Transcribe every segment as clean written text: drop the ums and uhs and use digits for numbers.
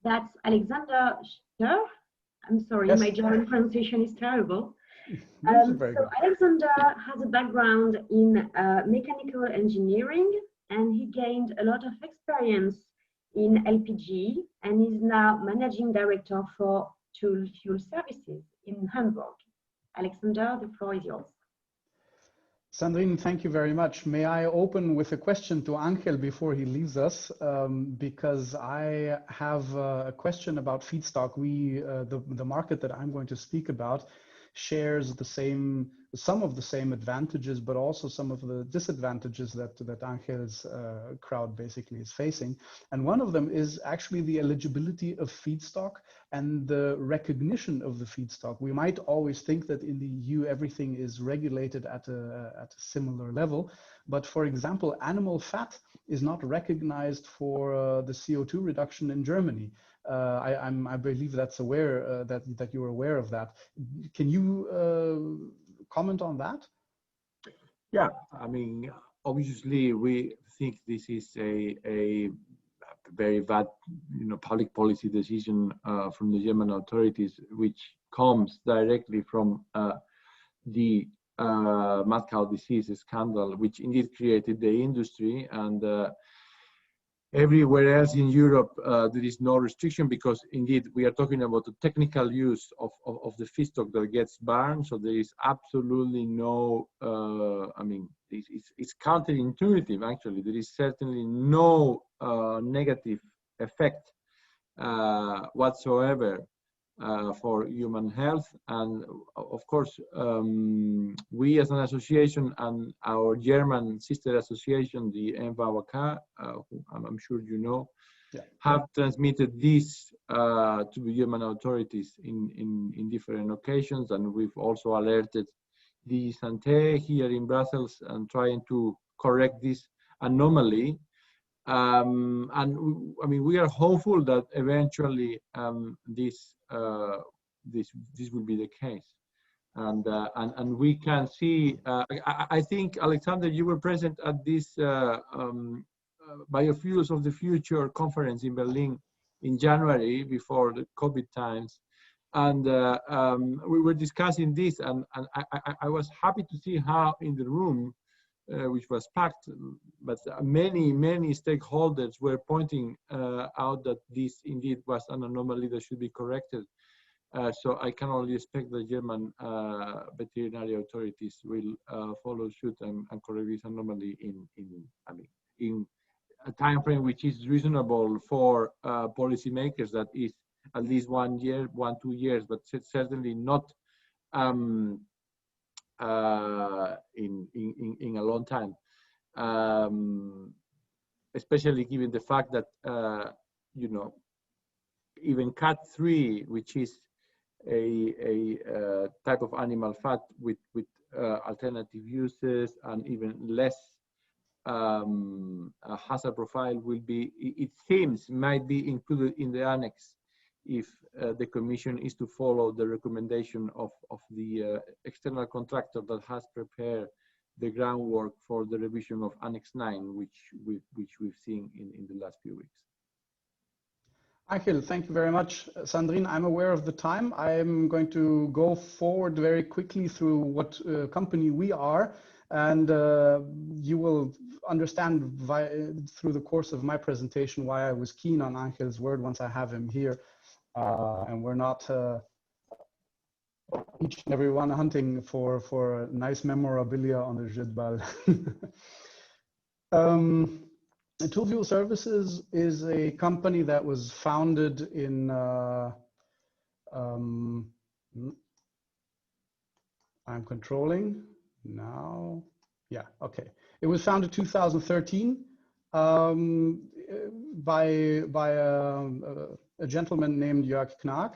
That's Alexander Stohr. I'm sorry, Yes. my German pronunciation is terrible. No, this is very good. Alexander has a background in mechanical engineering, and he gained a lot of experience in LPG and is now managing director for Tool Fuel Services in Hamburg. Alexander, the floor is yours. Sandrine, thank you very much. May I open with a question to Angel before he leaves us? Because I have a question about feedstock. The market that I'm going to speak about shares some of the same advantages, but also some of the disadvantages that Angel's crowd basically is facing. And one of them is actually the eligibility of feedstock and the recognition of the feedstock. We might always think that in the EU everything is regulated at a similar level, but for example, animal fat is not recognized for the CO2 reduction in Germany. I believe that's aware that you're aware of that. Can you comment on that? Yeah, I mean, obviously, we think this is a very bad, public policy decision from the German authorities, which comes directly from the mad cow disease scandal, which indeed created the industry. And everywhere else in Europe, there is no restriction, because indeed we are talking about the technical use of the feedstock that gets burned. So there is absolutely no, I mean, it's counterintuitive actually. There is certainly no negative effect whatsoever for human health. And of course, we as an association and our German sister association, the NVAWK, who I'm sure you know, have transmitted this to the German authorities in different occasions. And we've also alerted the Santé here in Brussels and trying to correct this anomaly. And I mean, we are hopeful that eventually this will be the case, and we can see. I think, Alexander, you were present at this Biofuels of the Future conference in Berlin in January before the COVID times, and we were discussing this, and I was happy to see how in the room, which was packed, but many stakeholders were pointing out that this indeed was an anomaly that should be corrected. So I can only expect the German veterinary authorities will follow suit and correct this anomaly in a time frame which is reasonable for policymakers. That is at least 1 year, 2 years, but certainly not in a long time, especially given the fact that even cat3, which is a type of animal fat with alternative uses and even less hazard profile, will be, it seems, might be included in the annex if the Commission is to follow the recommendation of the external contractor that has prepared the groundwork for the revision of Annex 9, which we've seen in the last few weeks. Angel, thank you very much. Sandrine, I'm aware of the time. I'm going to go forward very quickly through what company we are, and you will understand through the course of my presentation why I was keen on Angel's word once I have him here. And we're not each and every one hunting for nice memorabilia on the jeu de balle. Tool Fuel Services is a company that was founded in I'm controlling now. Yeah, okay. It was founded 2013 by a gentleman named Jörg Knag.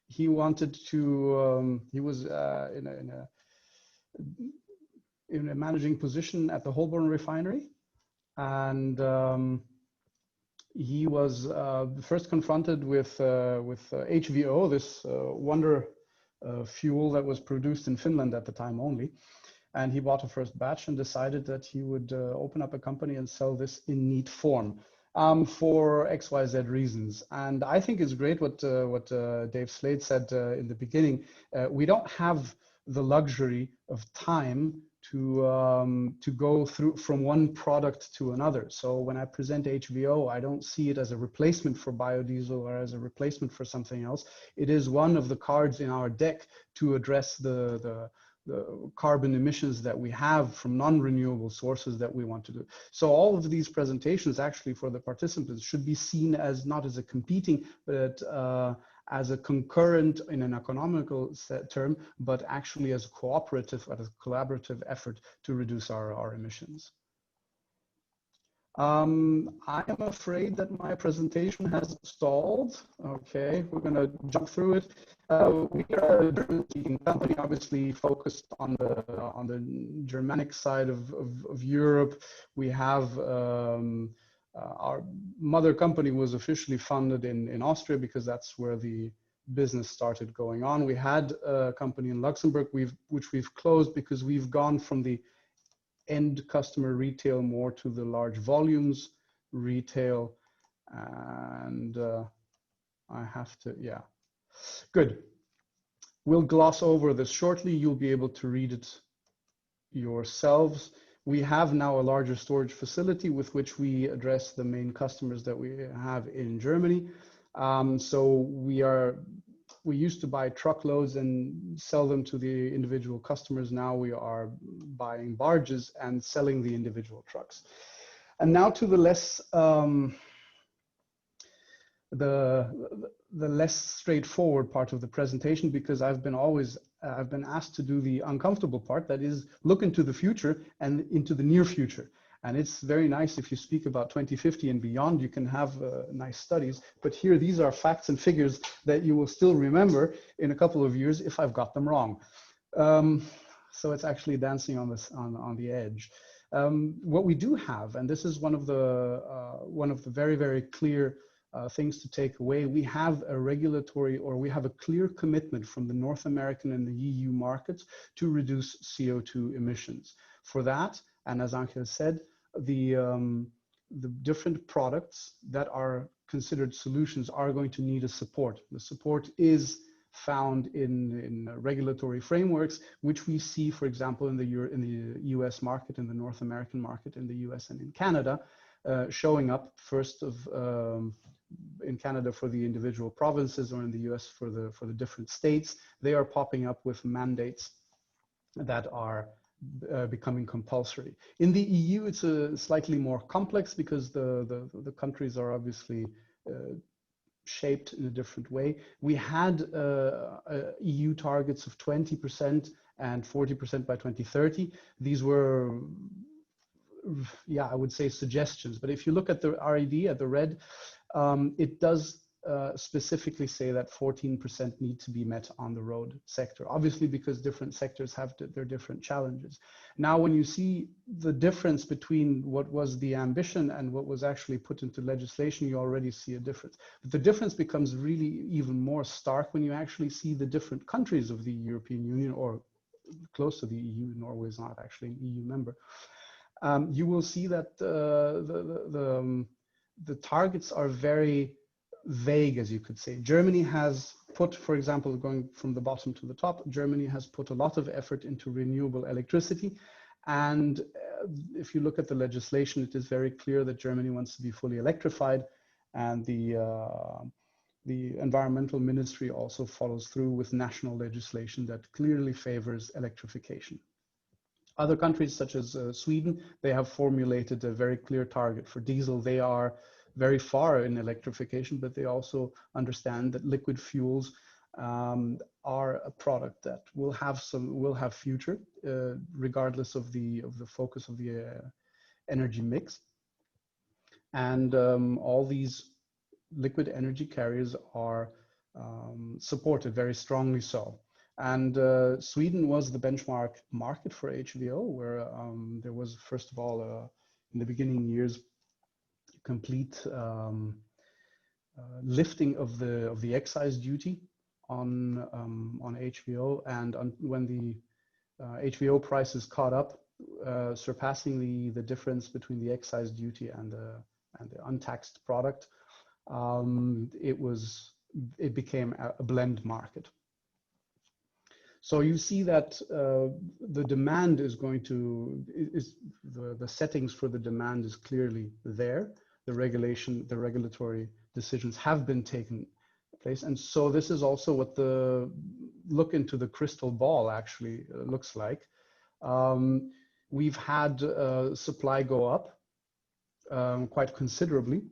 He wanted to, he was in a managing position at the Holborn refinery, and he was first confronted with HVO, this wonder fuel that was produced in Finland at the time only. And he bought a first batch and decided that he would open up a company and sell this in neat form. for XYZ reasons. And I think it's great what Dave Slade said in the beginning. We don't have the luxury of time to go through from one product to another. So when I present HVO, I don't see it as a replacement for biodiesel or as a replacement for something else. It is one of the cards in our deck to address the carbon emissions that we have from non-renewable sources that we want to do. So all of these presentations actually for the participants should be seen as not as a competing, but as a concurrent in an economical term, but actually as a cooperative, as a collaborative effort to reduce our emissions. I am afraid that my presentation has stalled. Okay, we're going to jump through it. We are a German-speaking company, obviously focused on the Germanic side of Europe. We have our mother company was officially funded in Austria because that's where the business started going on. We had a company in Luxembourg, which we've closed because we've gone from the end customer retail more to the large volumes retail. And I have to, yeah, good. We'll gloss over this shortly. You'll be able to read it yourselves. We have now a larger storage facility with which we address the main customers that we have in Germany. So we used to buy truckloads and sell them to the individual customers. Now we are buying barges and selling the individual trucks. And now to the less the less straightforward part of the presentation, because I've been asked to do the uncomfortable part, that is look into the future and into the near future. And it's very nice if you speak about 2050 and beyond, you can have nice studies. But here, these are facts and figures that you will still remember in a couple of years if I've got them wrong. So it's actually dancing on the edge. What we do have, and this is one of the very, very clear things to take away, we have a regulatory, or we have a clear commitment from the North American and the EU markets to reduce CO2 emissions. For that, and as Angel said, the different products that are considered solutions are going to need a support. The support is found in regulatory frameworks, which we see, for example, in the US market, in the North American market, in the US and in Canada, showing up first in Canada for the individual provinces, or in the US for the different states. They are popping up with mandates that are becoming compulsory. In the EU, it's slightly more complex because the countries are obviously shaped in a different way. We had EU targets of 20% and 40% by 2030. These were, yeah, I would say suggestions. But if you look at the RED, at the red, it does specifically say that 14% need to be met on the road sector, obviously because different sectors have their different challenges. Now, when you see the difference between what was the ambition and what was actually put into legislation, you already see a difference. But the difference becomes really even more stark when you actually see the different countries of the European Union, or close to the EU. Norway is not actually an EU member. You will see that the targets are very vague, as you could say. Germany has put, for example, going from the bottom to the top, Germany has put a lot of effort into renewable electricity. And if you look at the legislation, it is very clear that Germany wants to be fully electrified. And the environmental ministry also follows through with national legislation that clearly favors electrification. Other countries such as Sweden, they have formulated a very clear target for diesel. They are very far in electrification, but they also understand that liquid fuels are a product that will have future, regardless of the focus of the energy mix. And all these liquid energy carriers are supported very strongly so. And Sweden was the benchmark market for HVO, where there was, first of all, in the beginning years, complete lifting of the excise duty on HVO, and when the HVO prices caught up, surpassing the difference between the excise duty and the untaxed product, it became a blend market. So you see that the demand is going to, the settings for the demand is clearly there. The regulatory decisions have been taken place. And so this is also what the look into the crystal ball actually looks like. We've had supply go up quite considerably.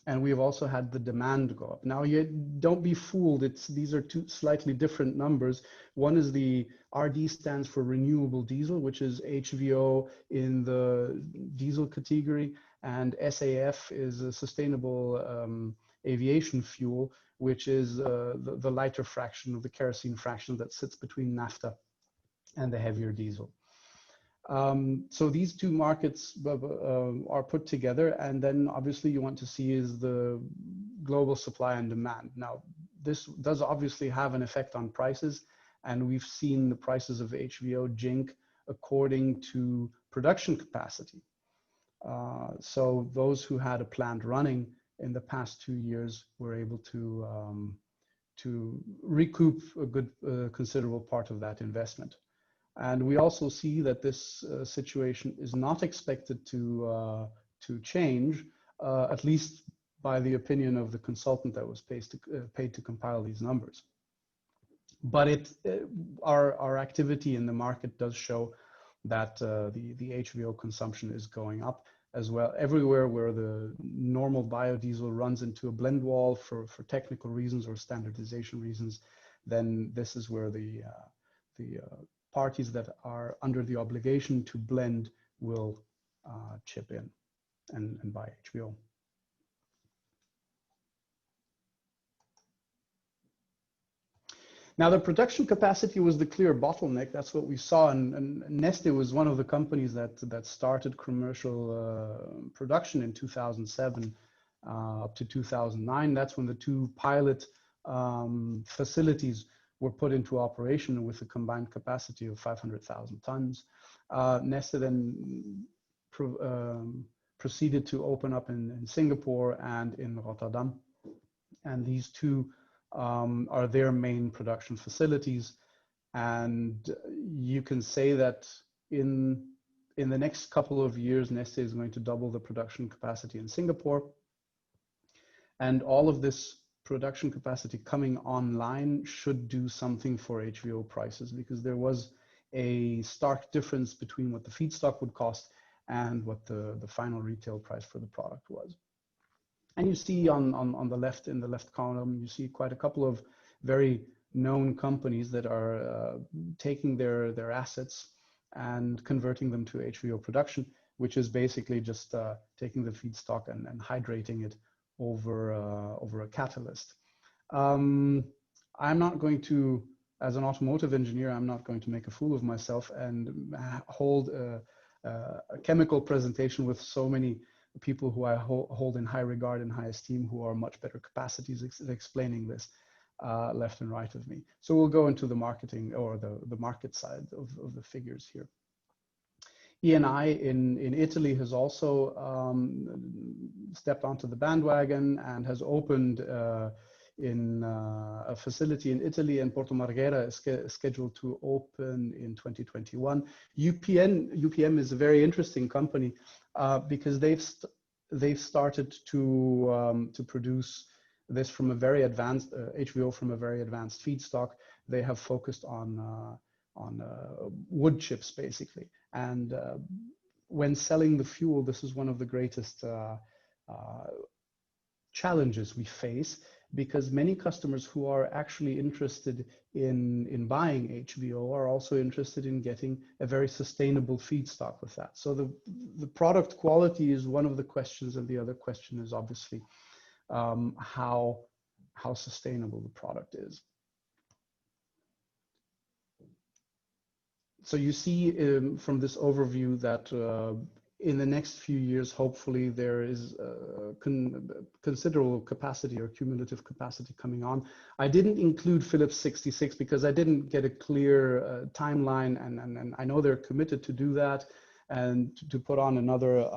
And we've also had the demand go up. Now, you don't be fooled. These are two slightly different numbers. One is the RD stands for renewable diesel, which is HVO in the diesel category, and SAF is a sustainable aviation fuel, which is the lighter fraction of the kerosene fraction that sits between naphtha and the heavier diesel. So these two markets are put together, and then obviously you want to see is the global supply and demand. Now, this does obviously have an effect on prices, and we've seen the prices of HVO jink according to production capacity. So those who had a plant running in the past 2 years were able to recoup a good considerable part of that investment. And we also see that this situation is not expected to change, at least by the opinion of the consultant that was paid to compile these numbers. But our activity in the market does show that the HVO consumption is going up as well. Everywhere where the normal biodiesel runs into a blend wall for technical reasons or standardization reasons, then this is where the parties that are under the obligation to blend will chip in and buy HVO. Now, the production capacity was the clear bottleneck. That's what we saw, and Neste was one of the companies that started commercial production in 2007 up to 2009. That's when the two pilot facilities were put into operation with a combined capacity of 500,000 tons. Neste then proceeded to open up in Singapore and in Rotterdam. And these two are their main production facilities. And you can say that in the next couple of years, Neste is going to double the production capacity in Singapore. And all of this production capacity coming online should do something for HVO prices, because there was a stark difference between what the feedstock would cost and what the final retail price for the product was. And you see on the left, in the left column, you see quite a couple of very known companies that are taking their assets and converting them to HVO production, which is basically just taking the feedstock and hydrating it over a catalyst. I'm not going to, as an automotive engineer, I'm not going to make a fool of myself and hold a chemical presentation with so many people who I hold in high regard and high esteem, who are much better capacities explaining this left and right of me. So we'll go into the marketing or the market side of the figures here. ENI in Italy has also stepped onto the bandwagon and has opened in a facility in Italy, and Porto Marghera is scheduled to open in 2021. UPM is a very interesting company because they've started to produce this from a very advanced HVO from a very advanced feedstock. They have focused on wood chips basically, and when selling the fuel, this is one of the greatest challenges we face, because many customers who are actually interested in buying HVO are also interested in getting a very sustainable feedstock with that. So the product quality is one of the questions, and the other question is obviously how sustainable the product is. So you see from this overview that in the next few years, hopefully there is considerable capacity or cumulative capacity coming on. I didn't include Phillips 66 because I didn't get a clear timeline, and I know they're committed to do that and to put on another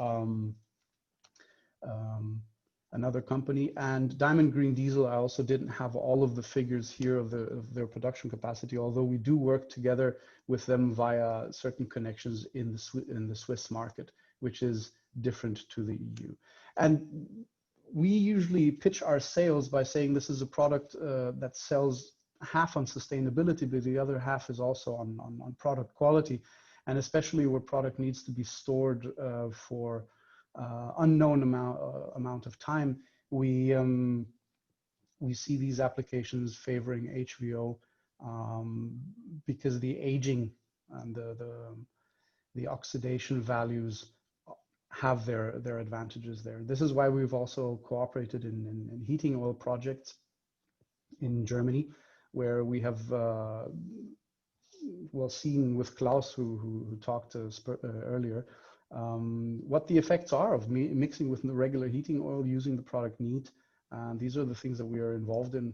another company. And Diamond Green Diesel, I also didn't have all of the figures here of their production capacity, although we do work together with them via certain connections in the Swiss market, which is different to the EU. And we usually pitch our sales by saying this is a product that sells half on sustainability, but the other half is also on product quality, and especially where product needs to be stored for unknown amount of time, we see these applications favoring HVO because the aging and the oxidation values have their advantages there. This is why we've also cooperated in heating oil projects in Germany, where we have well seen with Klaus, who talked earlier, what the effects are of mixing with the regular heating oil using the product neat. And these are the things that we are involved in